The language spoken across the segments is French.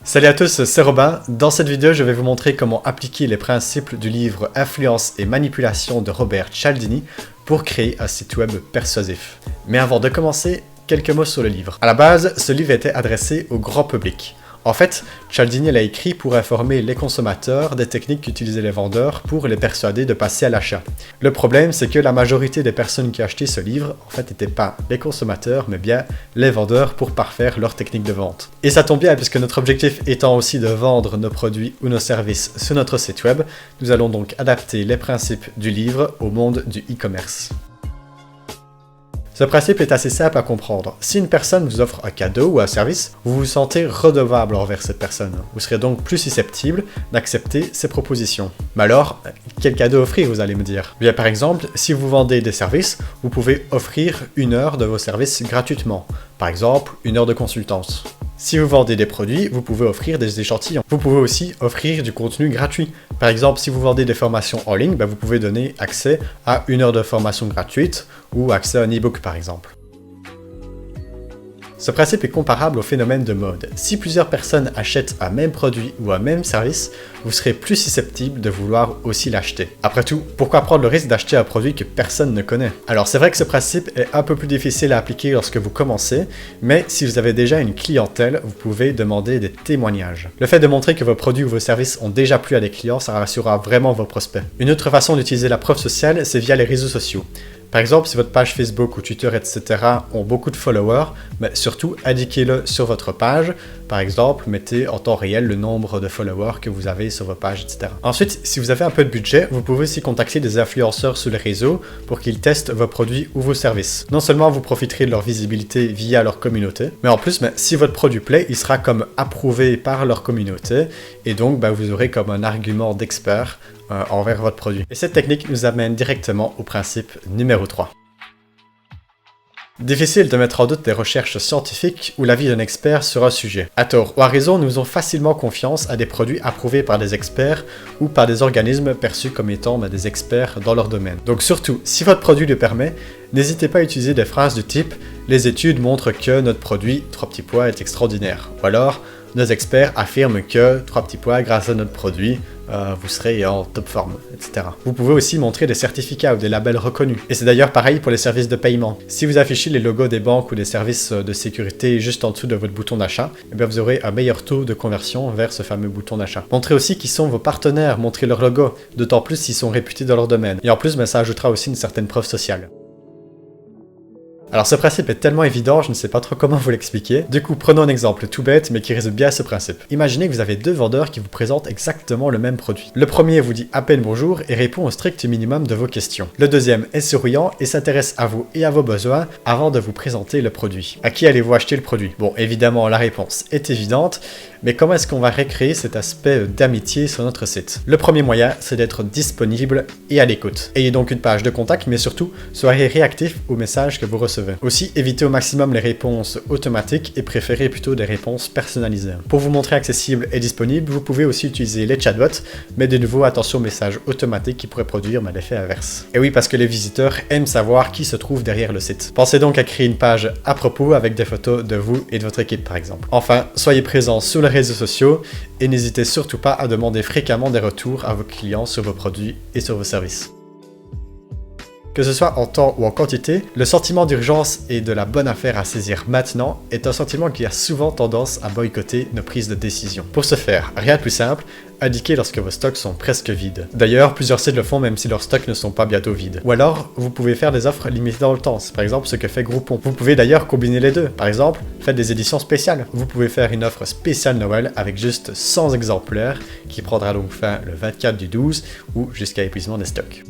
Salut à tous, c'est Robin. Dans cette vidéo, je vais vous montrer comment appliquer les principes du livre Influence et manipulation de Robert Cialdini pour créer un site web persuasif. Mais avant de commencer, quelques mots sur le livre. À la base, ce livre était adressé au grand public. En fait, Cialdini l'a écrit pour informer les consommateurs des techniques qu'utilisaient les vendeurs pour les persuader de passer à l'achat. Le problème, c'est que la majorité des personnes qui achetaient ce livre, en fait, n'étaient pas les consommateurs, mais bien les vendeurs pour parfaire leur technique de vente. Et ça tombe bien, puisque notre objectif étant aussi de vendre nos produits ou nos services sur notre site web, nous allons donc adapter les principes du livre au monde du e-commerce. Ce principe est assez simple à comprendre. Si une personne vous offre un cadeau ou un service, vous vous sentez redevable envers cette personne. Vous serez donc plus susceptible d'accepter ses propositions. Mais alors, quel cadeau offrir, vous allez me dire? Bien, par exemple, si vous vendez des services, vous pouvez offrir 1 heure de vos services gratuitement. Par exemple, 1 heure de consultance. Si vous vendez des produits, vous pouvez offrir des échantillons. Vous pouvez aussi offrir du contenu gratuit. Par exemple, si vous vendez des formations en ligne, vous pouvez donner accès à 1 heure de formation gratuite ou accès à un e-book par exemple. Ce principe est comparable au phénomène de mode. Si plusieurs personnes achètent un même produit ou un même service, vous serez plus susceptible de vouloir aussi l'acheter. Après tout, pourquoi prendre le risque d'acheter un produit que personne ne connaît? Alors c'est vrai que ce principe est un peu plus difficile à appliquer lorsque vous commencez, mais si vous avez déjà une clientèle, vous pouvez demander des témoignages. Le fait de montrer que vos produits ou vos services ont déjà plu à des clients, ça rassurera vraiment vos prospects. Une autre façon d'utiliser la preuve sociale, c'est via les réseaux sociaux. Par exemple, si votre page Facebook ou Twitter, etc. ont beaucoup de followers, mais surtout indiquez-le sur votre page. Par exemple, mettez en temps réel le nombre de followers que vous avez sur vos pages, etc. Ensuite, si vous avez un peu de budget, vous pouvez aussi contacter des influenceurs sur les réseaux pour qu'ils testent vos produits ou vos services. Non seulement vous profiterez de leur visibilité via leur communauté, mais en plus, si votre produit plaît, il sera comme approuvé par leur communauté et donc vous aurez comme un argument d'expert envers votre produit. Et cette technique nous amène directement au principe numéro 3. Difficile de mettre en doute des recherches scientifiques ou l'avis d'un expert sur un sujet. À tort ou à raison, nous faisons facilement confiance à des produits approuvés par des experts ou par des organismes perçus comme étant des experts dans leur domaine. Donc surtout, si votre produit le permet, n'hésitez pas à utiliser des phrases du type « Les études montrent que notre produit, 3 petits pois, est extraordinaire » ou alors « Nos experts affirment que, 3 petits pois, grâce à notre produit, vous serez en top forme, etc. » Vous pouvez aussi montrer des certificats ou des labels reconnus. Et c'est d'ailleurs pareil pour les services de paiement. Si vous affichez les logos des banques ou des services de sécurité juste en dessous de votre bouton d'achat, vous aurez un meilleur taux de conversion vers ce fameux bouton d'achat. Montrez aussi qui sont vos partenaires, montrez leur logo, d'autant plus s'ils sont réputés dans leur domaine. Et en plus, ça ajoutera aussi une certaine preuve sociale. Alors ce principe est tellement évident, je ne sais pas trop comment vous l'expliquer. Du coup, prenons un exemple tout bête, mais qui résume bien ce principe. Imaginez que vous avez 2 vendeurs qui vous présentent exactement le même produit. Le premier vous dit à peine bonjour et répond au strict minimum de vos questions. Le deuxième est souriant et s'intéresse à vous et à vos besoins avant de vous présenter le produit. À qui allez-vous acheter le produit? Bon, évidemment, la réponse est évidente, mais comment est-ce qu'on va recréer cet aspect d'amitié sur notre site? Le premier moyen, c'est d'être disponible et à l'écoute. Ayez donc une page de contact, mais surtout, soyez réactif aux messages que vous recevez. Aussi, évitez au maximum les réponses automatiques et préférez plutôt des réponses personnalisées. Pour vous montrer accessible et disponible, vous pouvez aussi utiliser les chatbots, mais de nouveau, attention aux messages automatiques qui pourraient produire l'effet inverse. Et oui, parce que les visiteurs aiment savoir qui se trouve derrière le site. Pensez donc à créer une page à propos avec des photos de vous et de votre équipe par exemple. Enfin, soyez présents sur les réseaux sociaux et n'hésitez surtout pas à demander fréquemment des retours à vos clients sur vos produits et sur vos services. Que ce soit en temps ou en quantité, le sentiment d'urgence et de la bonne affaire à saisir maintenant est un sentiment qui a souvent tendance à boycotter nos prises de décision. Pour ce faire, rien de plus simple, indiquez lorsque vos stocks sont presque vides. D'ailleurs, plusieurs sites le font même si leurs stocks ne sont pas bientôt vides. Ou alors, vous pouvez faire des offres limitées dans le temps, c'est par exemple ce que fait Groupon. Vous pouvez d'ailleurs combiner les deux. Par exemple, faites des éditions spéciales. Vous pouvez faire une offre spéciale Noël avec juste 100 exemplaires qui prendra donc fin le 24 du 12 ou jusqu'à épuisement des stocks.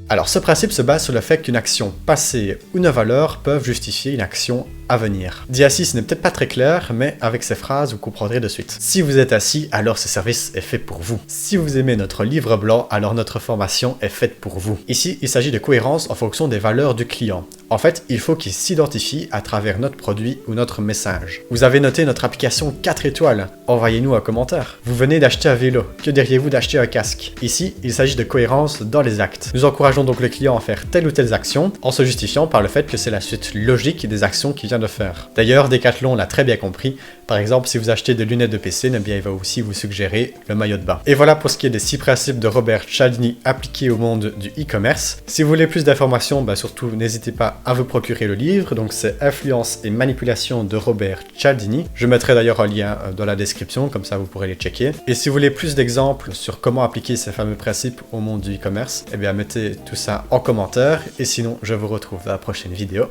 Alors ce principe se base sur le fait qu'une action passée ou une valeur peuvent justifier une action à venir. Dit ainsi, ce n'est peut-être pas très clair, mais avec ces phrases, vous comprendrez de suite. Si vous êtes assis, alors ce service est fait pour vous. Si vous aimez notre livre blanc, alors notre formation est faite pour vous. Ici, il s'agit de cohérence en fonction des valeurs du client. En fait, il faut qu'il s'identifie à travers notre produit ou notre message. Vous avez noté notre application 4 étoiles. Envoyez-nous un commentaire. Vous venez d'acheter un vélo. Que diriez-vous d'acheter un casque? Ici, il s'agit de cohérence dans les actes. Nous encourageons donc le client à faire telle ou telle action en se justifiant par le fait que c'est la suite logique des actions qui vient de faire. D'ailleurs, Decathlon l'a très bien compris. Par exemple, si vous achetez des lunettes de PC, eh bien, il va aussi vous suggérer le maillot de bain. Et voilà pour ce qui est des 6 principes de Robert Cialdini appliqués au monde du e-commerce. Si vous voulez plus d'informations, surtout n'hésitez pas à vous procurer le livre. Donc c'est Influence et manipulation de Robert Cialdini. Je mettrai d'ailleurs un lien dans la description, comme ça vous pourrez les checker. Et si vous voulez plus d'exemples sur comment appliquer ces fameux principes au monde du e-commerce, eh bien mettez tout ça en commentaire. Et sinon, je vous retrouve à la prochaine vidéo.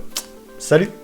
Salut!